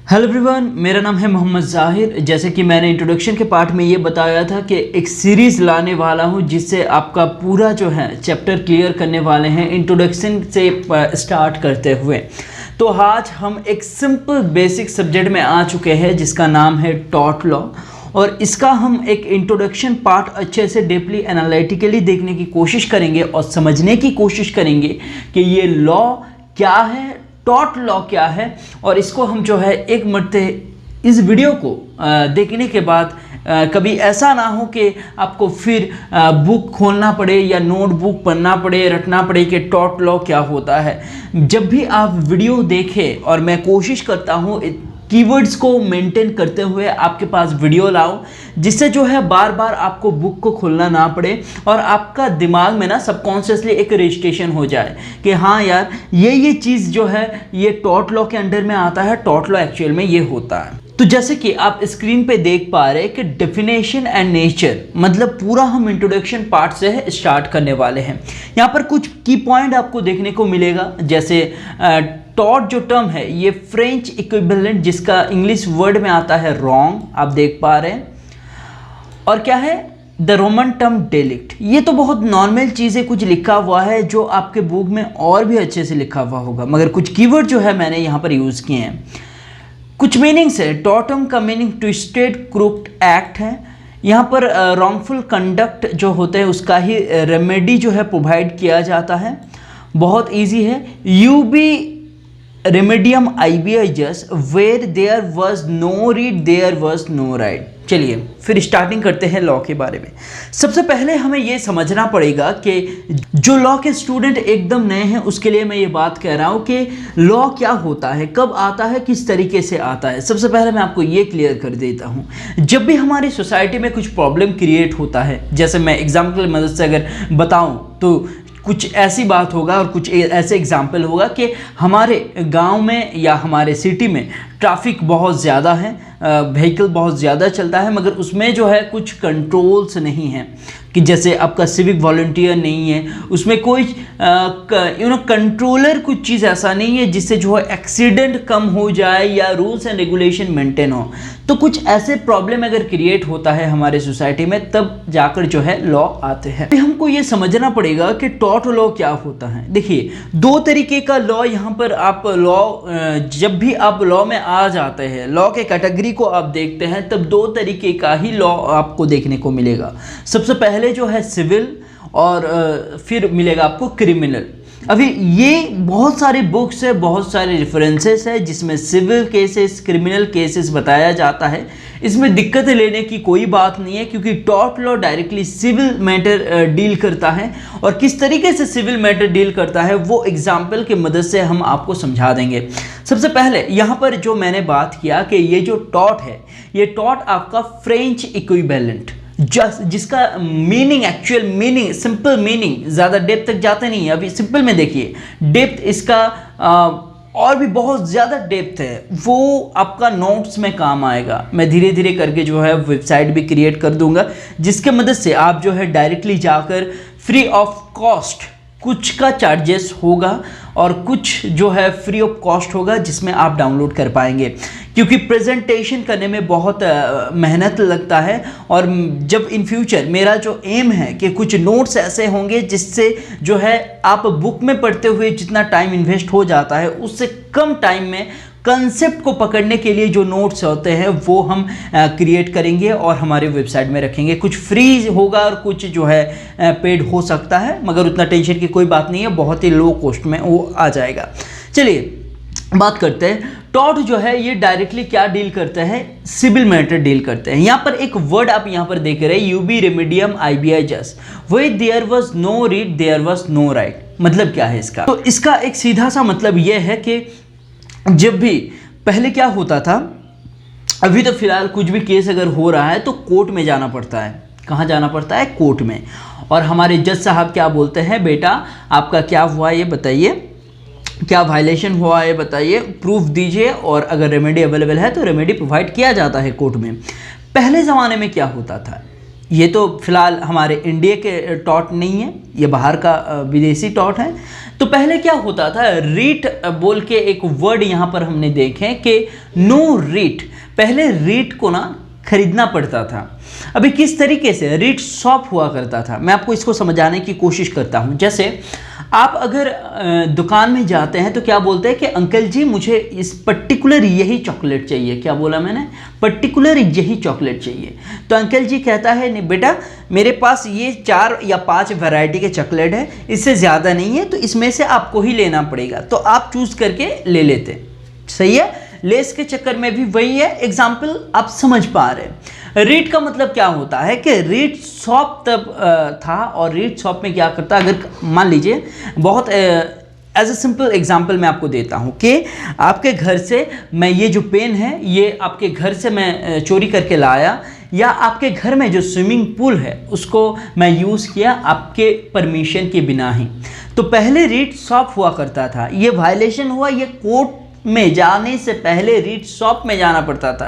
Hello everyone, मेरा नाम है मोहम्मद ज़ाहिर। जैसे कि मैंने इंट्रोडक्शन के पार्ट में ये बताया था कि एक सीरीज़ लाने वाला हूँ जिससे आपका पूरा जो है चैप्टर क्लियर करने वाले हैं इंट्रोडक्शन से स्टार्ट करते हुए। तो आज हम एक सिंपल बेसिक सब्जेक्ट में आ चुके हैं जिसका नाम है टॉट लॉ, और इसका हम एक इंट्रोडक्शन पार्ट अच्छे से डीपली एनालिटिकली देखने की कोशिश करेंगे और समझने की कोशिश करेंगे कि ये लॉ क्या है, टॉट लॉ क्या है। और इसको हम जो है एक मरते इस वीडियो को देखने के बाद कभी ऐसा ना हो कि आपको फिर बुक खोलना पड़े या नोटबुक पढ़ना पड़े, रटना पड़े कि टॉट लॉ क्या होता है। जब भी आप वीडियो देखें, और मैं कोशिश करता हूँ कीवर्ड्स को मेंटेन करते हुए आपके पास वीडियो लाओ, जिससे जो है बार बार आपको बुक को खोलना ना पड़े और आपका दिमाग में ना सबकॉन्शियसली एक रजिस्ट्रेशन हो जाए कि हाँ यार ये चीज़ जो है ये टॉट लॉ के अंडर में आता है, टॉट लॉ एक्चुअल में ये होता है। तो जैसे कि आप स्क्रीन पे देख पा रहे हैं कि डेफिनेशन एंड नेचर, मतलब पूरा हम इंट्रोडक्शन पार्ट से स्टार्ट करने वाले हैं। यहाँ पर कुछ की पॉइंट आपको देखने को मिलेगा, जैसे टॉट जो टर्म है ये फ्रेंच इक्विवेलेंट जिसका इंग्लिश वर्ड में आता है रॉन्ग, आप देख पा रहे हैं। और क्या है द रोमन टर्म डेलिक्ट, ये तो बहुत नॉर्मल चीज़ें कुछ लिखा हुआ है जो आपके बुक में और भी अच्छे से लिखा हुआ होगा, मगर कुछ कीवर्ड जो है मैंने यहाँ पर यूज़ किए हैं। कुछ मीनिंग्स है, टॉटम का मीनिंग ट्विस्टेड क्रूक्ड एक्ट है। यहाँ पर रॉन्गफुल कंडक्ट जो होते हैं उसका ही रेमेडी जो है प्रोवाइड किया जाता है। बहुत इजी है, यू बी रेमेडियम आईबीआईजस where there was no read there was no right. चलिए फिर स्टार्टिंग करते हैं लॉ के बारे में। सबसे पहले हमें ये समझना पड़ेगा कि जो लॉ के स्टूडेंट एकदम नए हैं उसके लिए मैं ये बात कह रहा हूँ कि लॉ क्या होता है, कब आता है, किस तरीके से आता है। सबसे पहले मैं आपको ये क्लियर कर देता हूँ, जब भी हमारी सोसाइटी में कुछ प्रॉब्लम क्रिएट होता है, जैसे मैं एग्जाम्पल की मदद से अगर बताऊँ तो कुछ ऐसी बात होगा और कुछ ऐसे एग्जाम्पल होगा कि हमारे गांव में या हमारे सिटी में ट्रैफिक बहुत ज़्यादा है, व्हीकल बहुत ज़्यादा चलता है, मगर उसमें जो है कुछ कंट्रोल्स नहीं हैं, कि जैसे आपका सिविक वॉलंटियर नहीं है, उसमें कोई कंट्रोलर कुछ चीज़ ऐसा नहीं है जिससे जो है एक्सीडेंट कम हो जाए या रूल्स एंड रेगुलेशन मेंटेन हो। तो कुछ ऐसे प्रॉब्लम अगर क्रिएट होता है हमारे सोसाइटी में तब जाकर जो है लॉ आते हैं। हमको ये समझना पड़ेगा कि टॉट लॉ क्या होता है। देखिए दो तरीके का लॉ यहाँ पर आप लॉ, जब भी आप लॉ में आ जाते हैं, लॉ के कैटेगरी को आप देखते हैं, तब दो तरीके का ही लॉ आपको देखने को मिलेगा। सबसे पहले जो है सिविल और फिर मिलेगा आपको क्रिमिनल। अभी ये बहुत सारे बुक्स है, बहुत सारे रेफरेंसेस है जिसमें सिविल केसेस, क्रिमिनल केसेस बताया जाता है। इसमें दिक्कत लेने की कोई बात नहीं है, क्योंकि टॉट law directly civil matter deal करता है, और किस तरीके से सिविल मैटर डील करता है वो एग्जाम्पल की मदद से हम आपको समझा देंगे। सबसे पहले यहाँ पर जो मैंने बात किया कि ये जो टॉट है, ये टॉट आपका फ्रेंच इक्विवेलेंट, जिसका meaning, actual meaning, simple meaning, ज़्यादा डेप्थ तक जाते नहीं है। अभी सिंपल में देखिए, डेप्थ इसका और भी बहुत ज़्यादा डेप्थ है, वो आपका नोट्स में काम आएगा। मैं धीरे धीरे करके जो है वेबसाइट भी क्रिएट कर दूंगा जिसके मदद से आप जो है डायरेक्टली जाकर फ्री ऑफ कॉस्ट, कुछ का चार्जेस होगा और कुछ जो है फ्री ऑफ कॉस्ट होगा जिसमें आप डाउनलोड कर पाएंगे, क्योंकि प्रेजेंटेशन करने में बहुत मेहनत लगता है। और जब इन फ्यूचर मेरा जो एम है कि कुछ नोट्स ऐसे होंगे जिससे जो है आप बुक में पढ़ते हुए जितना टाइम इन्वेस्ट हो जाता है उससे कम टाइम में कंसेप्ट को पकड़ने के लिए जो नोट्स होते हैं वो हम क्रिएट करेंगे और हमारे वेबसाइट में रखेंगे। कुछ फ्री होगा और कुछ जो है पेड हो सकता है, मगर उतना टेंशन की कोई बात नहीं है, बहुत ही लो कॉस्ट में वो आ जाएगा। चलिए बात करते हैं, टॉट जो है ये डायरेक्टली क्या डील करते हैं, सिविल मैटर डील करते हैं। यहाँ पर एक वर्ड आप यहाँ पर देख रहे हैं, यू बी रेमेडियम आईबीआईजस where there was no read there was no right. मतलब क्या है इसका? तो इसका एक सीधा सा मतलब ये है कि जब भी पहले क्या होता था, अभी तो फिलहाल कुछ भी केस अगर हो रहा है तो कोर्ट में जाना पड़ता है। कहाँ जाना पड़ता है? कोर्ट में। और हमारे जज साहब क्या बोलते हैं, बेटा आपका क्या हुआ ये बताइए, क्या वायलेशन हुआ है बताइए, प्रूफ दीजिए, और अगर रेमेडी अवेलेबल है तो रेमेडी प्रोवाइड किया जाता है कोर्ट में। पहले ज़माने में क्या होता था, ये तो फिलहाल हमारे इंडिया के टॉट नहीं है, ये बाहर का विदेशी टॉट है। तो पहले क्या होता था, रीट बोल के एक वर्ड यहाँ पर हमने देखे कि नो रीट, पहले रीट को ना खरीदना पड़ता था। अभी किस तरीके से रीट शॉप हुआ करता था, मैं आपको इसको समझाने की कोशिश करता हूँ। जैसे आप अगर दुकान में जाते हैं तो क्या बोलते हैं कि अंकल जी मुझे इस पर्टिकुलर यही चॉकलेट चाहिए। क्या बोला मैंने, पर्टिकुलर यही चॉकलेट चाहिए। तो अंकल जी कहता है नहीं बेटा, मेरे पास ये 4 या 5 वैरायटी के चॉकलेट है, इससे ज़्यादा नहीं है, तो इसमें से आपको ही लेना पड़ेगा। तो आप चूज़ करके ले लेते, सही है। लेस के चक्कर में भी वही है, एग्जाम्पल आप समझ पा रहे हैं। रीट का मतलब क्या होता है कि रीट शॉप तब था, और रीट शॉप में क्या करता, अगर मान लीजिए बहुत एज ए सिंपल एग्जांपल मैं आपको देता हूँ कि आपके घर से मैं ये जो पेन है ये आपके घर से मैं चोरी करके लाया, या आपके घर में जो स्विमिंग पूल है उसको मैं यूज़ किया आपके परमिशन के बिना ही, तो पहले रीट शॉप हुआ करता था। ये वायलेशन हुआ, ये कोर्ट में जाने से पहले रीट शॉप में जाना पड़ता था,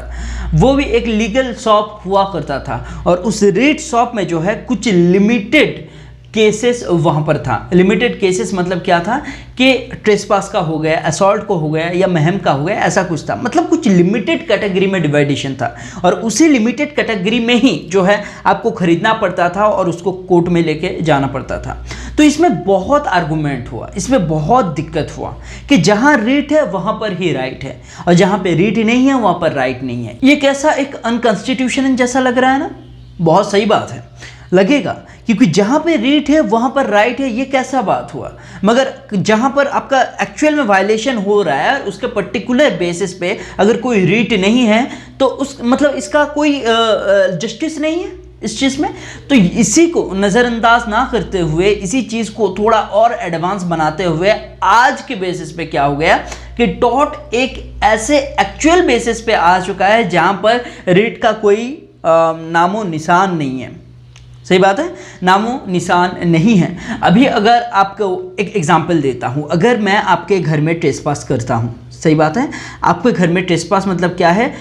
वो भी एक लीगल शॉप हुआ करता था। और उस रीट शॉप में जो है कुछ लिमिटेड केसेस वहाँ पर था। लिमिटेड केसेस मतलब क्या था कि ट्रेसपास का हो गया, असॉल्ट को हो गया, या महम का हो गया, ऐसा कुछ था। मतलब कुछ लिमिटेड कैटेगरी में डिवाइडेशन था, और उसी लिमिटेड कैटेगरी में ही जो है आपको खरीदना पड़ता था और उसको कोर्ट में लेके जाना पड़ता था। तो इसमें बहुत आर्गूमेंट हुआ, इसमें बहुत दिक्कत हुआ कि जहाँ रीट है वहाँ पर ही राइट है, और जहाँ पे रीट नहीं है वहाँ पर राइट नहीं है। ये कैसा एक अनकॉन्स्टिट्यूशनल जैसा लग रहा है ना, बहुत सही बात है, लगेगा, क्योंकि जहाँ पे रीट है वहाँ पर राइट है, ये कैसा बात हुआ। मगर जहाँ पर आपका एक्चुअल में वायलेशन हो रहा है और उसके पर्टिकुलर बेसिस पे अगर कोई रीट नहीं है तो उस मतलब इसका कोई जस्टिस नहीं है इस चीज़ में। तो इसी को नज़रअंदाज ना करते हुए, इसी चीज़ को थोड़ा और एडवांस बनाते हुए आज के बेसिस पे क्या हो गया कि टॉट एक ऐसे एक्चुअल बेसिस पे आ चुका है जहाँ पर रीट का कोई नामो निशान नहीं है। सही बात है, नामो निशान नहीं है। अभी अगर आपको एक एग्जांपल देता हूँ, अगर मैं आपके घर में ट्रेसपास करता हूँ, सही बात है, आपके घर में ट्रेसपास मतलब क्या है,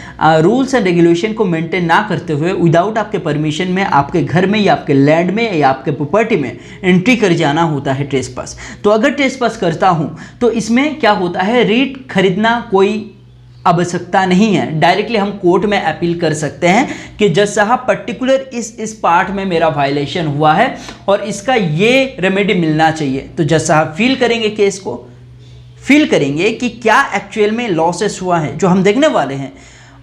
रूल्स एंड रेगुलेशन को मेंटेन ना करते हुए विदाउट आपके परमिशन में आपके घर में या आपके लैंड में या आपके प्रॉपर्टी में एंट्री कर जाना होता है ट्रेसपास। तो अगर ट्रेसपास करता हूँ तो इसमें क्या होता है, रीट खरीदना कोई आवश्यकता नहीं है। डायरेक्टली हम कोर्ट में अपील कर सकते हैं कि जज साहब पर्टिकुलर इस पार्ट में मेरा वायलेशन हुआ है और इसका ये रेमेडी मिलना चाहिए। तो जज साहब फील करेंगे केस को, फील करेंगे कि क्या एक्चुअल में लॉसेस हुआ है जो हम देखने वाले हैं,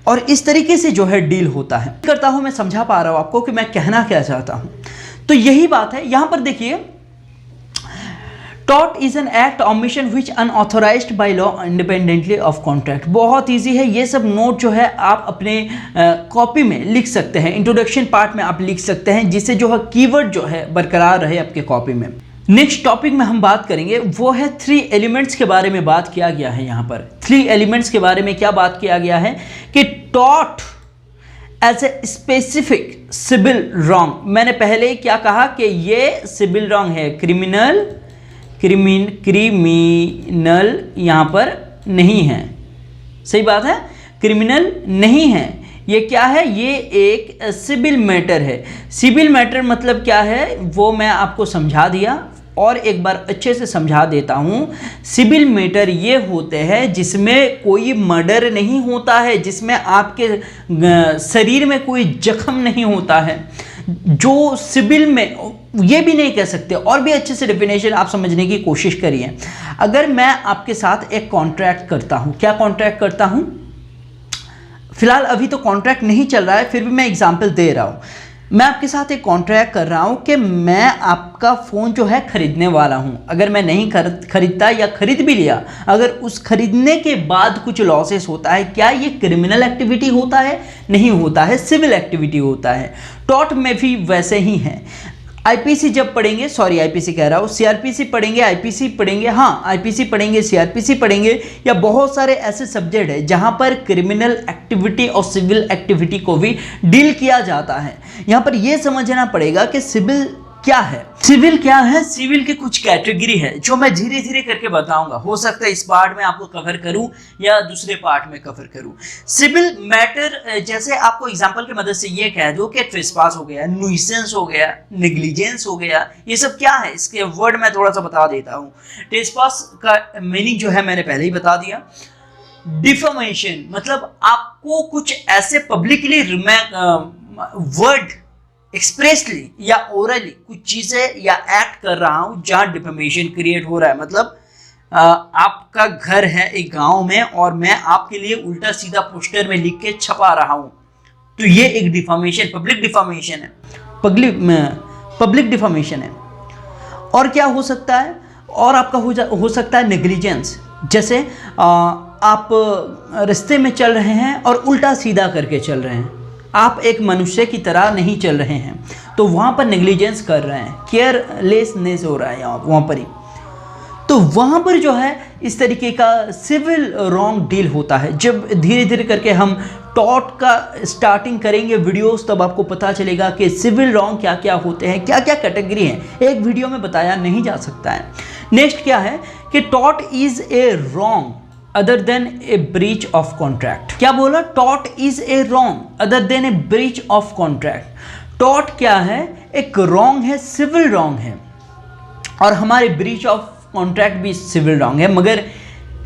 और इस तरीके से जो है डील होता है। करता हूँ मैं समझा पा रहा हूँ आपको कि मैं कहना क्या चाहता हूँ। तो यही बात है यहाँ पर देखिए, टॉट is an act omission which unauthorized by law independently of contract. बहुत इजी है, ये सब नोट जो है आप अपने कॉपी में लिख सकते हैं, इंट्रोडक्शन पार्ट में आप लिख सकते हैं, जिससे जो है कीवर्ड जो है बरकरार रहे आपके कॉपी में। नेक्स्ट टॉपिक में हम बात करेंगे वो है 3 एलिमेंट्स के बारे में बात किया गया है। यहाँ पर 3 एलिमेंट्स के बारे में क्या बात किया गया है कि टॉट as a specific civil wrong. मैंने पहले क्या कहा कि ये सिविल रॉन्ग है, क्रिमिनल यहाँ पर नहीं है। सही बात है, क्रिमिनल नहीं है। ये क्या है, ये एक सिविल मैटर है। सिविल मैटर मतलब क्या है वो मैं आपको समझा दिया, और एक बार अच्छे से समझा देता हूँ। सिविल मैटर ये होते हैं जिसमें कोई मर्डर नहीं होता है, जिसमें आपके शरीर में कोई जख्म नहीं होता है। जो सिविल में ये भी नहीं कह सकते, और भी अच्छे से डेफिनेशन आप समझने की कोशिश करिए। अगर मैं आपके साथ एक कॉन्ट्रैक्ट करता हूँ, क्या कॉन्ट्रैक्ट करता हूँ, फिलहाल अभी तो कॉन्ट्रैक्ट नहीं चल रहा है, फिर भी मैं एग्जांपल दे रहा हूँ। मैं आपके साथ एक कॉन्ट्रैक्ट कर रहा हूँ कि मैं आपका फ़ोन जो है ख़रीदने वाला हूँ। अगर मैं नहीं खरीदता या ख़रीद भी लिया, अगर उस खरीदने के बाद कुछ लॉसेस होता है, क्या ये क्रिमिनल एक्टिविटी होता है? नहीं होता है, सिविल एक्टिविटी होता है। टॉट में भी वैसे ही है। आईपीसी जब पढ़ेंगे, सॉरी आईपीसी कह रहा हूँ, सीआरपीसी पढ़ेंगे, आईपीसी पढ़ेंगे, हाँ आईपीसी पढ़ेंगे, सीआरपीसी पढ़ेंगे, या बहुत सारे ऐसे सब्जेक्ट है जहाँ पर क्रिमिनल एक्टिविटी और सिविल एक्टिविटी को भी डील किया जाता है। यहाँ पर यह समझना पड़ेगा कि सिविल क्या है? सिविल क्या है? सिविल की कुछ कैटेगरी है जो मैं धीरे धीरे करके बताऊंगा। हो सकता है इस पार्ट में आपको कवर करूं या दूसरे पार्ट में कवर करूं। सिविल मैटर जैसे आपको एग्जांपल की मदद से ये कह दो कि ट्रेसपास हो गया, न्यूसेंस हो गया, नेग्लिजेंस हो गया, ये सब क्या है इसके वर्ड मैं थोड़ा सा बता देता हूँ। ट्रेसपास का मीनिंग जो है मैंने पहले ही बता दिया। डिफेमेशन मतलब आपको कुछ ऐसे पब्लिकली वर्ड एक्सप्रेसली या ओरली कुछ चीजें या एक्ट कर रहा हूं जहां डिफेमेशन क्रिएट हो रहा है। मतलब आपका घर है एक गांव में और मैं आपके लिए उल्टा सीधा पोस्टर में लिख के छपा रहा हूं, तो ये एक डिफेमेशन, पब्लिक डिफेमेशन है, पब्लिक डिफेमेशन है। और क्या हो सकता है? और आपका हो सकता है नेग्लिजेंस। जैसे आप रास्ते में चल रहे हैं और उल्टा सीधा करके चल रहे हैं, आप एक मनुष्य की तरह नहीं चल रहे हैं, तो वहाँ पर नेग्लिजेंस कर रहे हैं, केयरलेसनेस हो रहा है वहाँ पर ही। तो वहाँ पर जो है इस तरीके का सिविल रॉन्ग डील होता है। जब धीरे धीरे करके हम टॉट का स्टार्टिंग करेंगे वीडियोस, तब आपको पता चलेगा कि सिविल रॉन्ग क्या क्या होते हैं, क्या क्या कैटेगरी हैं, एक वीडियो में बताया नहीं जा सकता है। नेक्स्ट क्या है कि taught is a wrong other than A breach of contract. क्या बोला? Taught is a wrong other than A breach of contract. Taught क्या है? एक रॉन्ग है, सिविल रॉन्ग है, और हमारे ब्रीच ऑफ कॉन्ट्रैक्ट भी सिविल रॉन्ग है। मगर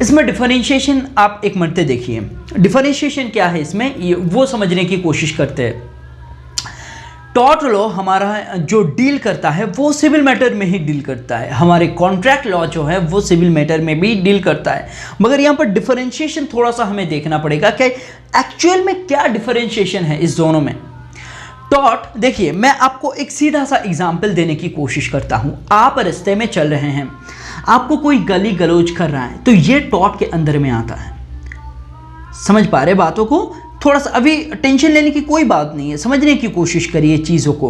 इसमें डिफरेंशिएशन आप एक मरते देखिए, डिफरेंशिएशन क्या है इसमें, ये वो समझने की कोशिश करते हैं। टॉर्ट लॉ हमारा जो डील करता है वो सिविल मैटर में ही डील करता है, हमारे कॉन्ट्रैक्ट लॉ जो है वो सिविल मैटर में भी डील करता है। मगर यहाँ पर डिफरेंशिएशन थोड़ा सा हमें देखना पड़ेगा कि एक्चुअल में क्या डिफरेंशिएशन है इस दोनों में। टॉर्ट देखिए, मैं आपको एक सीधा सा एग्जाम्पल देने की कोशिश करता हूँ। आप रास्ते में चल रहे हैं, आपको कोई गली गलोच कर रहा है, तो ये टॉर्ट के अंदर में आता है। समझ पा रहे बातों को? थोड़ा सा अभी टेंशन लेने की कोई बात नहीं है, समझने की कोशिश करिए चीज़ों को।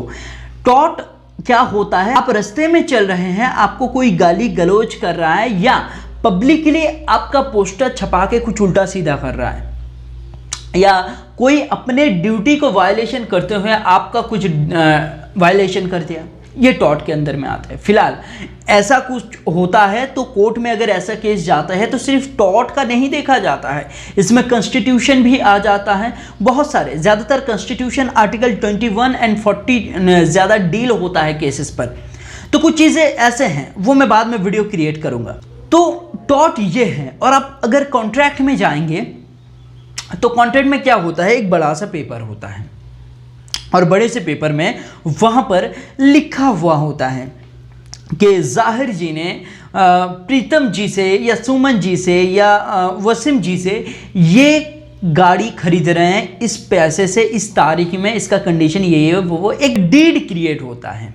टॉट क्या होता है? आप रास्ते में चल रहे हैं, आपको कोई गाली गलोच कर रहा है या पब्लिकली आपका पोस्टर छपा के कुछ उल्टा सीधा कर रहा है, या कोई अपने ड्यूटी को वायलेशन करते हुए आपका कुछ वायलेशन कर दिया, ये टॉट के अंदर में आता है। फिलहाल ऐसा कुछ होता है तो कोर्ट में अगर ऐसा केस जाता है तो सिर्फ टॉट का नहीं देखा जाता है, इसमें कॉन्स्टिट्यूशन भी आ जाता है। बहुत सारे, ज़्यादातर कॉन्स्टिट्यूशन आर्टिकल 21 एंड 40 ज़्यादा डील होता है केसेस पर। तो कुछ चीज़ें ऐसे हैं, वो मैं बाद में वीडियो क्रिएट करूँगा। तो टॉट ये है। और आप अगर कॉन्ट्रैक्ट में जाएंगे तो कॉन्ट्रैक्ट में क्या होता है? एक बड़ा सा पेपर होता है और बड़े से पेपर में वहाँ पर लिखा हुआ होता है कि जाहिर जी ने प्रीतम जी से या सुमन जी से या वसीम जी से ये गाड़ी खरीद रहे हैं इस पैसे से इस तारीख में, इसका कंडीशन ये है वो एक डीड क्रिएट होता है।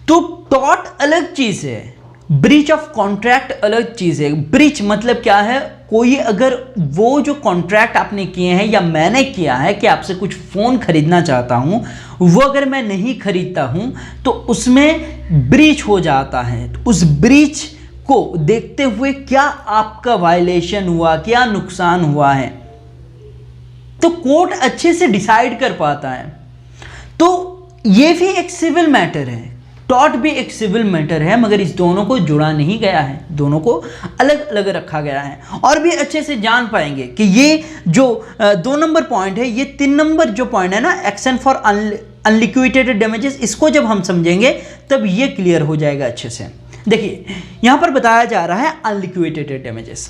तो टॉट अलग चीज़ है, ब्रीच ऑफ कॉन्ट्रैक्ट अलग चीज़ है। ब्रीच मतलब क्या है? कोई अगर वो जो कॉन्ट्रैक्ट आपने किए हैं या मैंने किया है कि आपसे कुछ फ़ोन खरीदना चाहता हूँ, वो अगर मैं नहीं खरीदता हूँ तो उसमें ब्रीच हो जाता है। तो उस ब्रीच को देखते हुए क्या आपका वायलेशन हुआ, क्या नुकसान हुआ है, तो कोर्ट अच्छे से डिसाइड कर पाता है। तो ये भी एक सिविल मैटर है, टॉट भी एक सिविल मैटर है, मगर इस दोनों को जुड़ा नहीं गया है, दोनों को अलग अलग रखा गया है। और भी अच्छे से जान पाएंगे कि ये जो 2 नंबर पॉइंट है, ये 3 नंबर जो पॉइंट है ना, एक्शन फॉर अनलिक्विडेटेड डैमेजेस, इसको जब हम समझेंगे तब ये क्लियर हो जाएगा अच्छे से। देखिए यहाँ पर बताया जा रहा है unliquidated damages.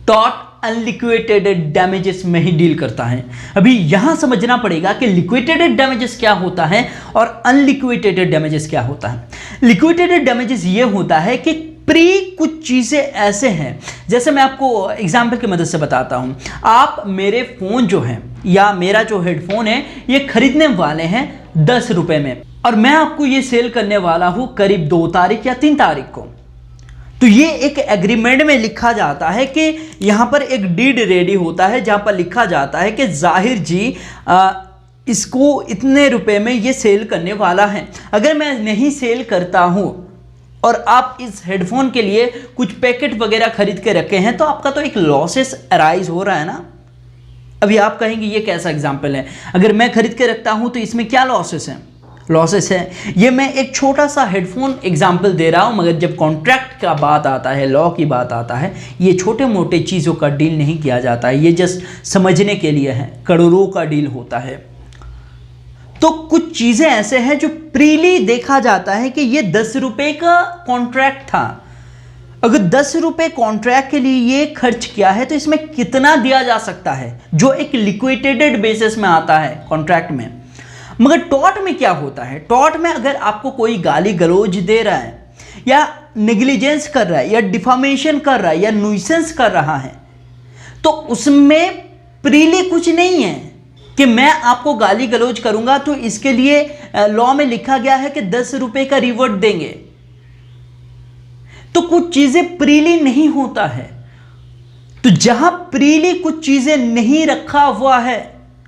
Taught unliquidated damages में ही डील करता है। अभी यहां समझना पड़ेगा कि लिक्विडेटेड डैमेजेस क्या होता है और अनलिक्विडेटेड डैमेजेस क्या होता है। लिक्विडेटेड डैमेजेस ये होता है कि प्री कुछ चीज़ें ऐसे हैं, जैसे मैं आपको एग्जाम्पल की मदद से बताता हूं। आप मेरे फ़ोन जो है या मेरा जो हेडफोन है ये खरीदने वाले हैं 10 रुपये में, और मैं आपको ये सेल करने वाला हूं करीब 2 तारीख या 3 तारीख को। तो ये एक एग्रीमेंट में लिखा जाता है कि यहाँ पर एक डीड रेडी होता है जहाँ पर लिखा जाता है कि जाहिर जी इसको इतने रुपए में ये सेल करने वाला है। अगर मैं नहीं सेल करता हूँ और आप इस हेडफोन के लिए कुछ पैकेट वगैरह खरीद के रखे हैं तो आपका तो एक लॉसेस अराइज हो रहा है ना। अभी आप कहेंगे ये कैसा एग्जाम्पल है, अगर मैं खरीद के रखता हूँ तो इसमें क्या लॉसेस हैं? लॉसेस है। ये मैं एक छोटा सा हेडफोन एग्जाम्पल दे रहा हूँ, मगर जब कॉन्ट्रैक्ट का बात आता है, लॉ की बात आता है, ये छोटे मोटे चीज़ों का डील नहीं किया जाता है, ये जस्ट समझने के लिए है, करोड़ों का डील होता है। तो कुछ चीज़ें ऐसे हैं जो प्रीली देखा जाता है कि ये 10 रुपये का कॉन्ट्रैक्ट था, अगर 10 रुपये कॉन्ट्रैक्ट के लिए ये खर्च किया है तो इसमें कितना दिया जा सकता है, जो एक लिक्विडेटेड बेसिस में आता है कॉन्ट्रैक्ट में। मगर टॉर्ट में क्या होता है, टॉर्ट में अगर आपको कोई गाली गलौज दे रहा है या नेग्लिजेंस कर रहा है या डिफामेशन कर रहा है या न्यूसेंस कर रहा है, तो उसमें प्रीली कुछ नहीं है कि मैं आपको गाली गलौज करूंगा तो इसके लिए लॉ में लिखा गया है कि 10 रुपये का रिवॉर्ड देंगे। तो कुछ चीजें प्रीली नहीं होता है। तो जहां प्रीली कुछ चीजें नहीं रखा हुआ है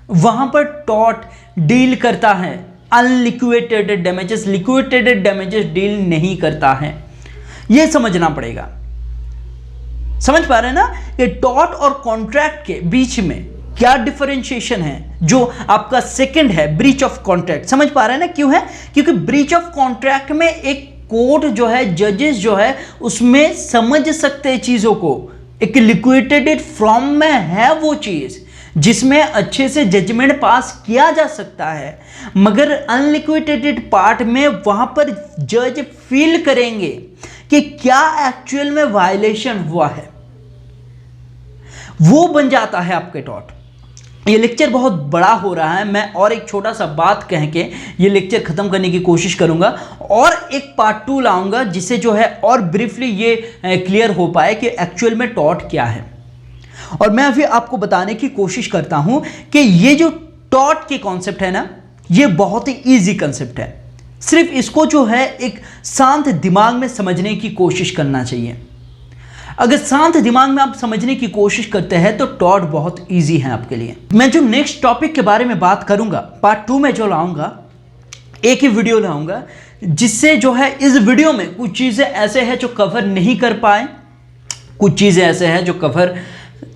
वहां पर टॉर्ट डील करता है। Unliquidated damages, liquidated damages deal नहीं करता है। यह समझना पड़ेगा। समझ पा रहे हैं ना कि टॉर्ट और कॉन्ट्रैक्ट के बीच में क्या डिफरेंशिएशन है। जो आपका सेकंड है ब्रीच ऑफ कॉन्ट्रैक्ट, समझ पा रहे हैं ना क्यों है, क्योंकि ब्रीच ऑफ कॉन्ट्रैक्ट में एक कोर्ट जो है, जजेस जो है, उसमें समझ सकते हैं चीजों को। एक लिक्विडेटेड फॉर्म में है वो चीज जिसमें अच्छे से जजमेंट पास किया जा सकता है, मगर अनलिक्विडेटेड पार्ट में वहां पर जज फील करेंगे कि क्या एक्चुअल में वायलेशन हुआ है, वो बन जाता है आपके टॉर्ट। ये लेक्चर बहुत बड़ा हो रहा है, मैं और एक छोटा सा बात कह के ये लेक्चर खत्म करने की कोशिश करूंगा और एक पार्ट 2 लाऊंगा जिससे जो है और ब्रीफली ये क्लियर हो पाए कि एक्चुअल में टॉर्ट क्या है। और मैं अभी आपको बताने की कोशिश करता हूं कि ये जो टॉर्ट के कॉन्सेप्ट है ना, ये बहुत ही ईजी कॉन्सेप्ट है। सिर्फ इसको जो है एक शांत दिमाग में समझने की कोशिश करना चाहिए। अगर शांत दिमाग में आप समझने की कोशिश करते हैं तो टॉर्ट बहुत इजी है आपके लिए। मैं जो नेक्स्ट टॉपिक के बारे में बात करूंगा, पार्ट 2 में जो लाऊंगा, एक ही वीडियो लाऊंगा, जिससे जो है इस वीडियो में कुछ चीज़ें ऐसे हैं जो कवर नहीं कर पाए, कुछ चीज़ें ऐसे हैं जो कवर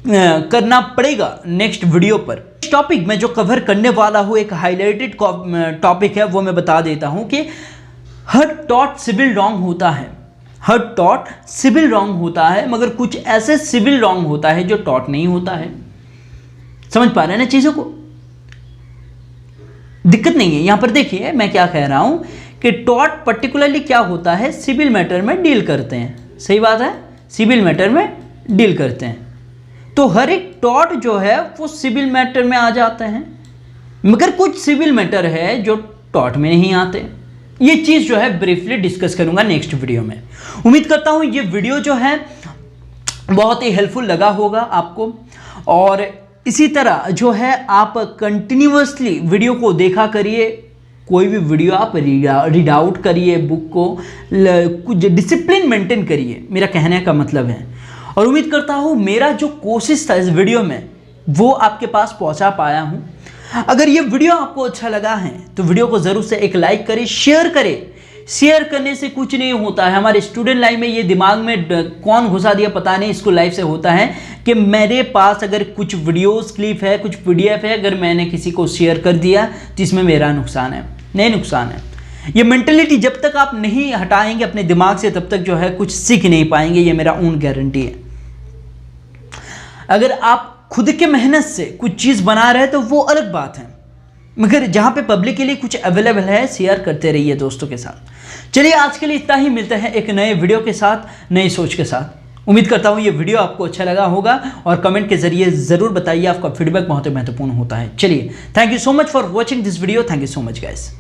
करना पड़ेगा नेक्स्ट वीडियो पर। इस टॉपिक में जो कवर करने वाला हूँ, एक हाईलाइटेड टॉपिक है, वो मैं बता देता हूँ कि हर टॉर्ट सिविल रॉन्ग होता है। हर टॉर्ट सिविल रॉन्ग होता है, मगर कुछ ऐसे सिविल रॉन्ग होता है जो टॉर्ट नहीं होता है। समझ पा रहे हैं ना चीज़ों को, दिक्कत नहीं है। यहां पर देखिए मैं क्या कह रहा हूं कि टॉर्ट पर्टिकुलरली क्या होता है, सिविल मैटर में डील करते हैं। सही बात है, सिविल मैटर में डील करते हैं। तो हर एक टॉर्ट जो है वो सिविल मैटर में आ जाते हैं, मगर कुछ सिविल मैटर है जो टॉर्ट में नहीं आते। ये चीज़ जो है ब्रीफली डिस्कस करूंगा नेक्स्ट वीडियो में। उम्मीद करता हूं ये वीडियो जो है बहुत ही हेल्पफुल लगा होगा आपको, और इसी तरह जो है आप कंटिन्यूअसली वीडियो को देखा करिए। कोई भी वीडियो आप रीड आउट करिए, बुक को कुछ डिसिप्लिन मेंटेन करिए, मेरा कहने का मतलब है। और उम्मीद करता हूँ मेरा जो कोशिश था इस वीडियो में वो आपके पास पहुँचा पाया हूँ। अगर ये वीडियो आपको अच्छा लगा है तो वीडियो को ज़रूर से एक लाइक करें, शेयर करें। शेयर करने से कुछ नहीं होता है। हमारे स्टूडेंट लाइफ में ये दिमाग में कौन घुसा दिया पता नहीं, स्कूल लाइफ से होता है कि मेरे पास अगर कुछ वीडियोस क्लिप है, कुछ PDF है, अगर मैंने किसी को शेयर कर दिया तो इसमें मेरा नुकसान है। नहीं, नुकसान है। ये मेंटलिटी जब तक आप नहीं हटाएंगे अपने दिमाग से तब तक जो है कुछ सीख नहीं पाएंगे, ये मेरा ओन गारंटी है। अगर आप खुद के मेहनत से कुछ चीज़ बना रहे तो वो अलग बात है, मगर जहाँ पे पब्लिक के लिए कुछ अवेलेबल है शेयर करते रहिए दोस्तों के साथ। चलिए आज के लिए इतना ही, मिलते हैं एक नए वीडियो के साथ, नई सोच के साथ। उम्मीद करता हूँ ये वीडियो आपको अच्छा लगा होगा और कमेंट के जरिए ज़रूर बताइए, आपका फीडबैक बहुत महत्वपूर्ण होता है। चलिए, thank you so much for watching this video. Thank you so much guys.